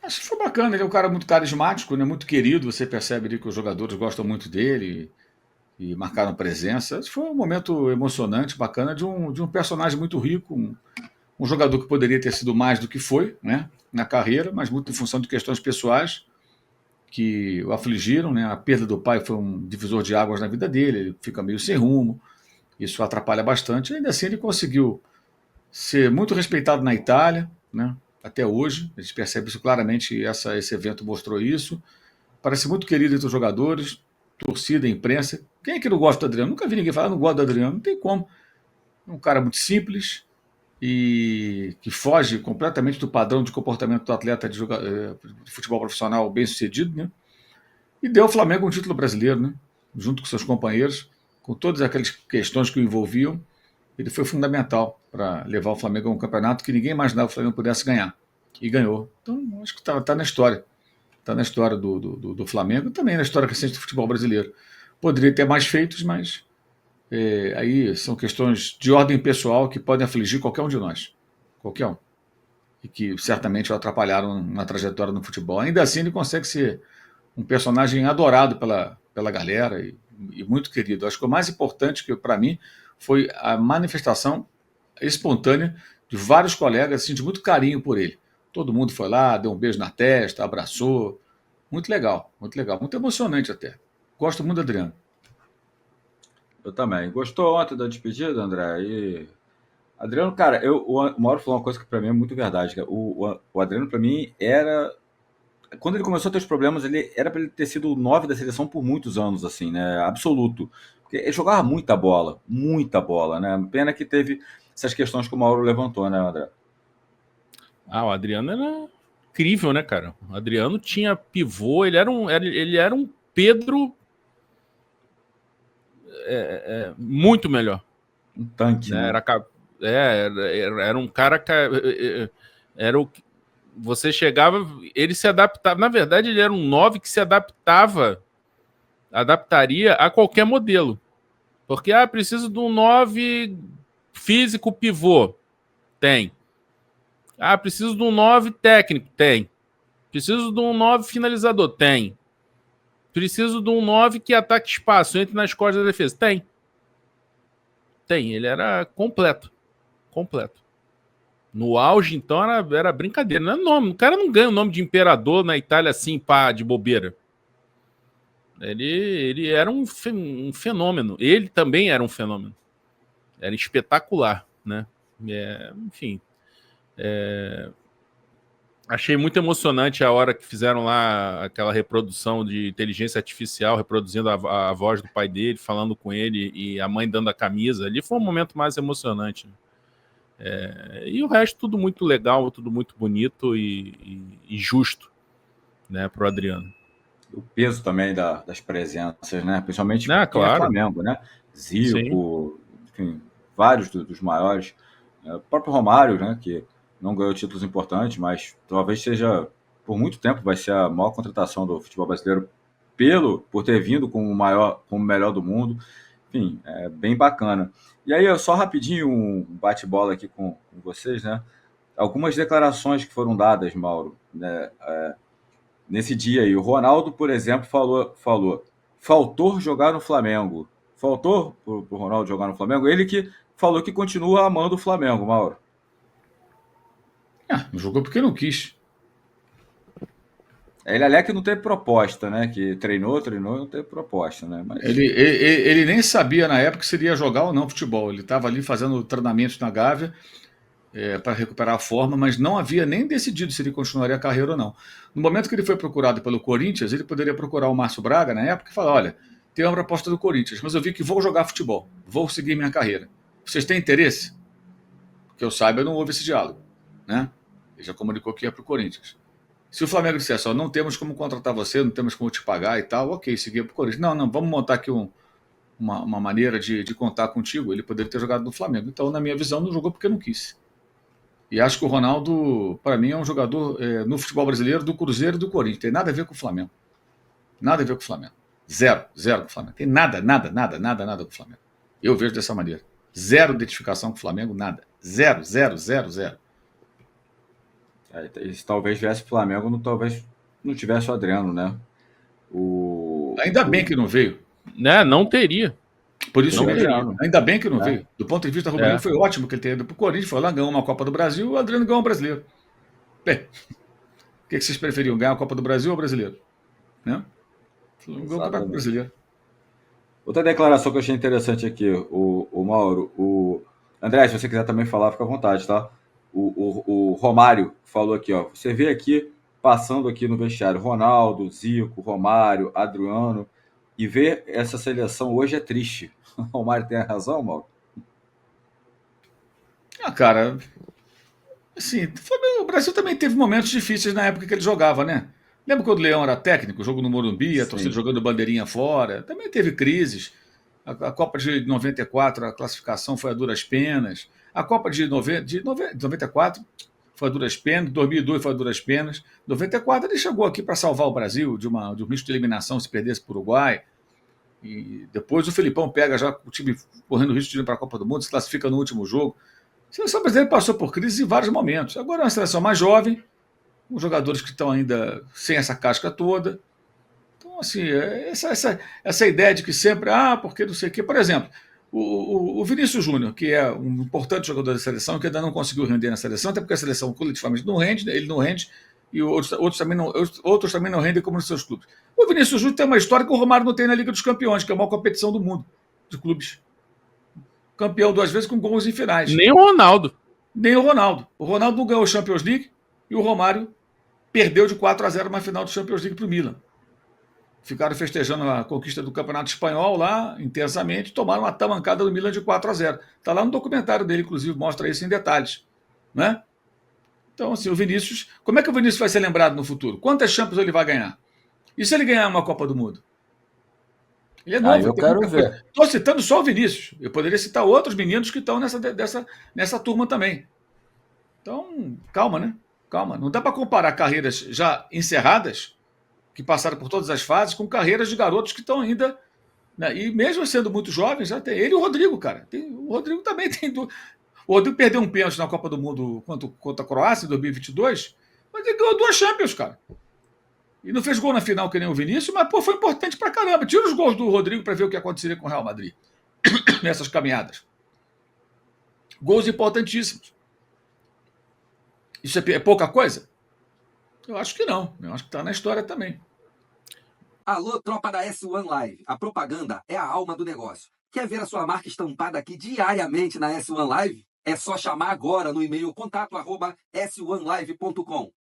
Acho que foi bacana, ele é um cara muito carismático, né? Muito querido, você percebe ali que os jogadores gostam muito dele e marcaram presença. Acho que foi um momento emocionante, bacana, de um personagem muito rico, um jogador que poderia ter sido mais do que foi, né? Na carreira, mas muito em função de questões pessoais que o afligiram, né? A perda do pai foi um divisor de águas na vida dele, ele fica meio sem rumo, isso atrapalha bastante. Ainda assim, ele conseguiu ser muito respeitado na Itália, né? Até hoje, a gente percebe isso claramente, esse evento mostrou isso. Parece muito querido entre os jogadores, torcida, imprensa. Quem é que não gosta do Adriano? Nunca vi ninguém falar, não gosta do Adriano, não tem como. É um cara muito simples e que foge completamente do padrão de comportamento do atleta de futebol profissional bem sucedido, né? E deu ao Flamengo um título brasileiro, né? Junto com seus companheiros, com todas aquelas questões que o envolviam. Ele foi fundamental para levar o Flamengo a um campeonato que ninguém imaginava que o Flamengo pudesse ganhar. E ganhou. Então, acho que está na história. Está na história do Flamengo e também na história recente do futebol brasileiro. Poderia ter mais feitos, mas aí são questões de ordem pessoal que podem afligir qualquer um de nós. Qualquer um. E que certamente o atrapalharam na trajetória no futebol. Ainda assim, ele consegue ser um personagem adorado pela galera e muito querido. Acho que o mais importante que para mim foi a manifestação espontânea de vários colegas, assim, de muito carinho por ele. Todo mundo foi lá, deu um beijo na testa, abraçou. Muito legal, muito emocionante até. Gosto muito do Adriano. Eu também. Gostou ontem da despedida, André? E Adriano, cara, o Mauro falou uma coisa que pra mim é muito verdade, cara. O Adriano, pra mim, era. Quando ele começou a ter os problemas, ele era pra ele ter sido o 9 da seleção por muitos anos, assim, né? Absoluto. Porque ele jogava muita bola, né? Pena que teve essas questões que o Mauro levantou, né, André? O Adriano era incrível, né, cara? O Adriano tinha pivô, ele era um Pedro muito melhor. Um tanque, Né? né? Era um cara. Era o. Você chegava, ele se adaptava. Na verdade, ele era um 9 que se adaptaria a qualquer modelo. Porque, preciso de um 9 físico pivô. Tem. Preciso de um 9 técnico. Tem. Preciso de um 9 finalizador. Tem. Preciso de um 9 que ataque espaço, entre nas costas da defesa. Tem. Tem. Ele era completo. Completo. No auge, então, era brincadeira. Não é nome. O cara não ganha o nome de imperador na Itália assim, pá, de bobeira. Ele era um fenômeno. Ele também era um fenômeno. Era espetacular, né? Enfim. Achei muito emocionante a hora que fizeram lá aquela reprodução de inteligência artificial, reproduzindo a voz do pai dele, falando com ele e a mãe dando a camisa. Ali foi um momento mais emocionante. E o resto tudo muito legal, tudo muito bonito e justo, né, pro Adriano. O peso também das presenças, né? Principalmente quem é Claro, Flamengo, né? sim. Zico, enfim, vários dos maiores. O próprio Romário, né? Que não ganhou títulos importantes, mas talvez seja, por muito tempo, vai ser a maior contratação do futebol brasileiro por ter vindo como o melhor do mundo. Enfim, é bem bacana. E aí, só rapidinho um bate-bola aqui com vocês, né? Algumas declarações que foram dadas, Mauro, né? Nesse dia aí. O Ronaldo, por exemplo, faltou jogar no Flamengo. Faltou pro Ronaldo jogar no Flamengo. Ele que falou que continua amando o Flamengo, Mauro. Não jogou porque não quis. Ele é que não teve proposta, né? Que treinou e não teve proposta, né? Mas Ele nem sabia na época se iria jogar ou não futebol. Ele estava ali fazendo treinamentos na Gávea para recuperar a forma, mas não havia nem decidido se ele continuaria a carreira ou não. No momento que ele foi procurado pelo Corinthians, ele poderia procurar o Márcio Braga na época e falar: olha, tem uma proposta do Corinthians, mas eu vi que vou jogar futebol, vou seguir minha carreira. Vocês têm interesse? Que eu saiba, não houve esse diálogo, né? Ele já comunicou que ia para o Corinthians. Se o Flamengo dissesse, ó, não temos como contratar você, não temos como te pagar e tal, ok, seguia para o Corinthians. Não, vamos montar aqui uma maneira de contar contigo. Ele poderia ter jogado no Flamengo. Então, na minha visão, não jogou porque não quis. E acho que o Ronaldo, para mim, é um jogador no futebol brasileiro do Cruzeiro e do Corinthians. Tem nada a ver com o Flamengo. Nada a ver com o Flamengo. Zero com o Flamengo. Tem nada com o Flamengo. Eu vejo dessa maneira. Zero identificação com o Flamengo, nada. Zero. E se talvez viesse o Flamengo, talvez não tivesse o Adriano, né? Ainda bem que não veio. Né? Não teria. Por isso Não mesmo. teria. Ainda bem que não veio. Do ponto de vista rubro-negro, foi ótimo que ele tenha ido para o Corinthians, foi lá, ganhou uma Copa do Brasil, e o Adriano ganhou um brasileiro. Bem, o que vocês preferiam? Ganhar a Copa do Brasil ou o brasileiro? Né? Ganhou o Campeonato Brasileiro. Outra declaração que eu achei interessante aqui, o Mauro, André, se você quiser também falar, fica à vontade, tá? O Romário falou aqui, ó. Você vê aqui, passando aqui no vestiário, Ronaldo, Zico, Romário, Adriano, e ver essa seleção hoje é triste. O Romário tem a razão, Mauro? Cara, assim, o Brasil também teve momentos difíceis na época que ele jogava, né? Lembra quando o Leão era técnico, jogo no Morumbi, a torcida jogando bandeirinha fora? Também teve crises. A Copa de 94, a classificação foi a duras penas. A Copa de 94 foi a duras penas. 2002 foi a duras penas. 94 ele chegou aqui para salvar o Brasil de um risco de eliminação se perdesse para o Uruguai. E depois o Felipão pega já o time correndo risco de ir para a Copa do Mundo, se classifica no último jogo. A seleção brasileira passou por crise em vários momentos. Agora é uma seleção mais jovem, com jogadores que estão ainda sem essa casca toda. Então, assim, essa ideia de que sempre, porque não sei o quê. Por exemplo, o Vinícius Júnior, que é um importante jogador da seleção, que ainda não conseguiu render na seleção, até porque a seleção coletivamente não rende, ele não rende, e outros também não rendem como nos seus clubes. O Vinícius Júnior tem uma história que o Romário não tem na Liga dos Campeões, que é a maior competição do mundo de clubes. Campeão 2 vezes com gols em finais. Nem o Ronaldo. Nem o Ronaldo. O Ronaldo não ganhou o Champions League e o Romário perdeu de 4-0 uma final do Champions League para o Milan. Ficaram festejando a conquista do Campeonato Espanhol lá, intensamente, tomaram uma tamancada do Milan de 4-0. Está lá no documentário dele, inclusive, mostra isso em detalhes. Né? Então, assim, o Vinícius... Como é que o Vinícius vai ser lembrado no futuro? Quantas Champions ele vai ganhar? E se ele ganhar uma Copa do Mundo? Ele é novo. Eu quero ver. Estou citando só o Vinícius. Eu poderia citar outros meninos que estão nessa turma também. Então, calma, né? Calma. Não dá para comparar carreiras já encerradas, que passaram por todas as fases, com carreiras de garotos que estão ainda... Né? E mesmo sendo muito jovens, já tem ele e o Rodrigo, cara. O Rodrigo também tem... O Rodrigo perdeu um pênalti na Copa do Mundo contra a Croácia em 2022, mas ele ganhou 2 Champions, cara. E não fez gol na final que nem o Vinícius, mas foi importante pra caramba. Tira os gols do Rodrigo para ver o que aconteceria com o Real Madrid nessas caminhadas. Gols importantíssimos. Isso é pouca coisa? Eu acho que não. Eu acho que está na história também. Alô, tropa da S1 Live. A propaganda é a alma do negócio. Quer ver a sua marca estampada aqui diariamente na S1 Live? É só chamar agora no e-mail contato@s1live.com.